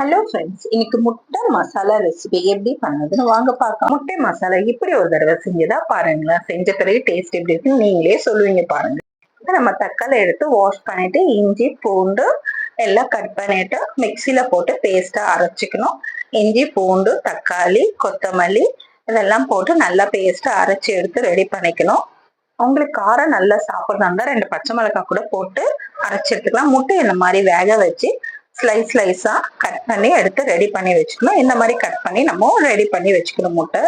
Hello friends, இன்னைக்கு முட்டை masala recipe எப்படி பண்ணதுன்னு வாங்க பார்க்கலாம். முட்டை மசாலா இப்படி ஒரு தடவை செஞ்சதா பாருங்களேன். செஞ்ச பிறகு டேஸ்ட் எப்படி இருக்குன்னு நீங்களே சொல்லுவீங்க பாருங்க. நம்ம தக்காளி எடுத்து வாஷ் பண்ணிட்டு இஞ்சி பூண்டு எல்லாம் கட் பண்ணிட்டு மிக்சியில போட்டு பேஸ்டா அரைச்சிக்கணும். இஞ்சி பூண்டு தக்காளி கொத்தமல்லி இதெல்லாம் போட்டு நல்லா பேஸ்டா அரைச்சி எடுத்து ரெடி பண்ணிக்கணும். உங்களுக்கு காரம் நல்லா சாப்பிட்றதா இருந்தா 2 பச்சை மிளகாய் கூட போட்டு அரைச்சி எடுத்துக்கலாம். முட்டை இந்த மாதிரி வேக வச்சு ஸ்லைஸா கட் பண்ணி எடுத்து ரெடி பண்ணி வச்சுக்கணும். இந்த மாதிரி கட் பண்ணி நம்ம ரெடி பண்ணி வச்சுக்கணும் முட்டை.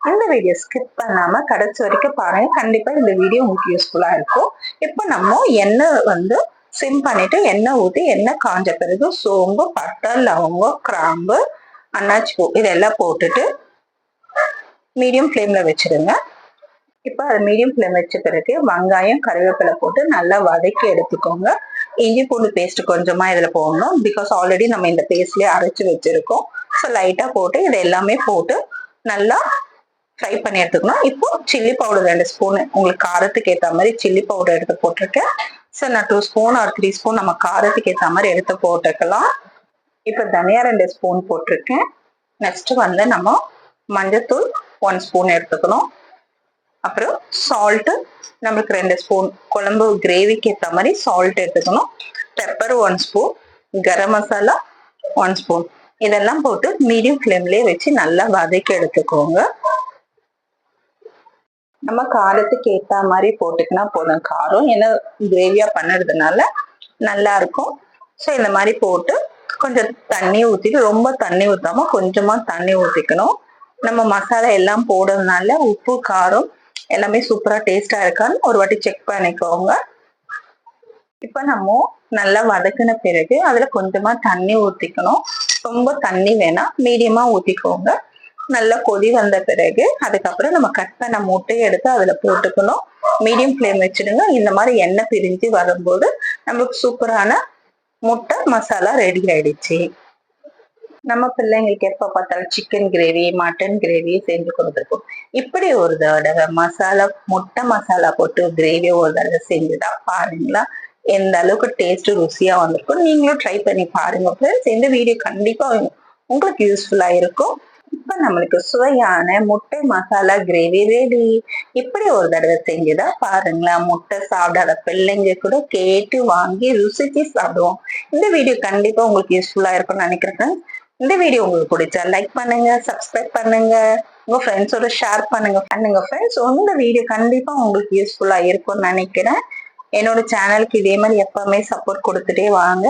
இந்த வீடியோ ஸ்கிப் பண்ணாம கடைசி வரைக்கும் பாருங்க. கண்டிப்பா இந்த வீடியோ உங்களுக்கு யூஸ்ஃபுல்லா இருக்கும். இப்போ நம்ம எண்ணெய் சிம் பண்ணிட்டு எண்ணெய் ஊற்றி எண்ணெய் காஞ்ச பிறகு சோம்பு பட்டை லவங்கம் கிராம்பு அன்னாச்சி பூ இதெல்லாம் போட்டுட்டு மீடியம் ஃப்ளேம்ல வச்சிருங்க. இப்போ அது மீடியம் ஃப்ளேம் வச்ச பிறகு வெங்காயம் கருவேப்பிலை போட்டு நல்லா வதக்கி எடுத்துக்கோங்க. இஞ்சி பூண்டு பேஸ்ட் கொஞ்சமா இதுல போடணும். பிகாஸ் ஆல்ரெடி நம்ம இந்த பேஸ்ட்லயே அரைச்சு வச்சிருக்கோம். ஸோ லைட்டா போட்டு இது எல்லாமே போட்டு நல்லா ஃப்ரை பண்ணி எடுத்துக்கணும். இப்போ சில்லி பவுடர் 2 ஸ்பூன் உங்களுக்கு காரத்துக்கு ஏற்ற மாதிரி சில்லி பவுடர் எடுத்து போட்டிருக்கேன். ஸோ நான் 2 ஸ்பூன் ஆர் 3 ஸ்பூன் நம்ம காரத்துக்கு ஏற்ற மாதிரி எடுத்து போட்டுக்கலாம். இப்போ தனியா 2 ஸ்பூன் போட்டிருக்கேன். நெக்ஸ்ட் நம்ம மஞ்சத்தூள் 1 ஸ்பூன் எடுத்துக்கணும். அப்புறம் சால்ட்டு நம்மளுக்கு 2 ஸ்பூன் குழம்பு கிரேவிக்கு ஏற்ற மாதிரி சால்ட் எடுத்துக்கணும். Pepper 1 spoon garam masala 1 spoon இதெல்லாம் போட்டு மீடியம் ஃப்ளேம்லேயே வச்சு நல்லா வதக்கி எடுத்துக்கோங்க. நம்ம காரத்துக்கு ஏற்ற மாதிரி போட்டுக்கினா போதும். காரம் ஏன்னா கிரேவியா பண்ணுறதுனால நல்லா இருக்கும். ஸோ இந்த மாதிரி போட்டு கொஞ்சம் தண்ணி ஊற்றிட்டு ரொம்ப தண்ணி ஊற்றாம கொஞ்சமா தண்ணி ஊற்றிக்கணும். நம்ம மசாலா எல்லாம் போடுறதுனால உப்பு காரம் எல்லாமே சூப்பரா டேஸ்டா இருக்கான்னு ஒரு வாட்டி செக் பண்ணிக்கோங்க. இப்ப நம்ம நல்லா வதக்கின பிறகு அதுல கொஞ்சமா தண்ணி ஊத்திக்கணும். ரொம்ப தண்ணி வேணாம், மீடியமா ஊத்திக்கோங்க. நல்லா கொதி வந்த பிறகு அதுக்கப்புறம் நம்ம கட் பண்ண முட்டையை எடுத்து அதுல போட்டுக்கணும். மீடியம் ஃப்ளேம் வச்சிடுங்க. இந்த மாதிரி எண்ணெய் பிரிஞ்சு வரும்போது நம்மளுக்கு சூப்பரான முட்டை மசாலா ரெடி ஆயிடுச்சு. நம்ம பிள்ளைங்களுக்கு எப்ப பார்த்தாலும் சிக்கன் கிரேவி மட்டன் கிரேவி செஞ்சு கொடுத்துருக்கோம். இப்படி ஒரு தடவை முட்டை மசாலா போட்டு கிரேவி ஒரு தடவை செஞ்சுதான் பாருங்களா எந்த அளவுக்கு டேஸ்ட் ருசியா வந்திருக்கும். நீங்களும் ட்ரை பண்ணி பாருங்க ஃப்ரெண்ட்ஸ். இந்த வீடியோ கண்டிப்பா உங்களுக்கு யூஸ்ஃபுல்லா இருக்கும். இப்ப நம்மளுக்கு சுவையான முட்டை மசாலா கிரேவி ரெடி. இப்படி ஒரு தடவை செஞ்சுதான் பாருங்களா முட்டை சாப்பிடாத பிள்ளைங்க கூட கேட்டு வாங்கி ருசிச்சு சாப்பிடுவோம். இந்த வீடியோ கண்டிப்பா உங்களுக்கு யூஸ்ஃபுல்லா இருக்கும்னு நினைக்கிறேன். இந்த வீடியோ உங்களுக்கு பிடிச்சா லைக் பண்ணுங்க, சப்ஸ்கிரைப் பண்ணுங்க, உங்க ஃப்ரெண்ட்ஸோட ஷேர் பண்ணுங்க ஃப்ரெண்ட்ஸ். உங்க வீடியோ கண்டிப்பா உங்களுக்கு யூஸ்ஃபுல்லா இருக்கும்னு நினைக்கிறேன். என்னோட சேனலுக்கு இதே மாதிரி எப்பவுமே சப்போர்ட் கொடுத்துட்டே வாங்க.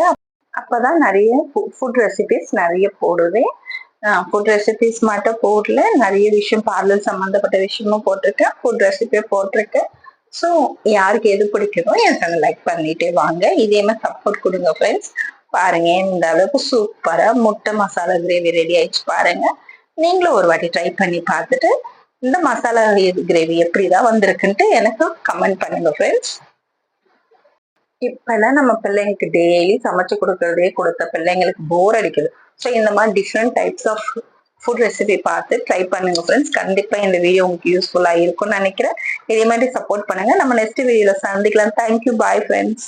அப்பதான் நிறைய ஃபுட் ரெசிபிஸ் நிறைய போடுவேன். ஃபுட் ரெசிபிஸ் மட்டும் போடல, நிறைய விஷயம் பார்லர் சம்பந்தப்பட்ட விஷயமும் போட்டிருக்கேன், ஃபுட் ரெசிபியும் போட்டிருக்கேன். ஸோ யாருக்கு எது பிடிக்குதோ எனக்கு லைக் பண்ணிட்டே வாங்க. இதே மாதிரி சப்போர்ட் கொடுங்க ஃப்ரெண்ட்ஸ். பாருங்க இந்த அளவுக்கு சூப்பரா முட்டை மசாலா கிரேவி ரெடி ஆயிடுச்சு பாருங்க. நீங்களும் ஒரு வாட்டி ட்ரை பண்ணி பார்த்துட்டு இந்த மசாலா கிரேவி எப்படிதான் வந்திருக்குன்ட்டு எனக்கு கமெண்ட் பண்ணுங்க ஃப்ரெண்ட்ஸ். இப்பெல்லாம் நம்ம பிள்ளைங்களுக்கு டெய்லி சமைச்சு கொடுத்த பிள்ளைங்களுக்கு போர் அடிக்குது. ஸோ இந்த மாதிரி different types of food recipe பார்த்து ட்ரை பண்ணுங்க ஃப்ரெண்ட்ஸ். கண்டிப்பா இந்த வீடியோ உங்களுக்கு யூஸ்ஃபுல்லா இருக்கும்னு நினைக்கிறேன். இதே மாதிரி சப்போர்ட் பண்ணுங்க. நம்ம நெக்ஸ்ட் வீடியோல சந்திக்கலாம். Thank you, bye friends.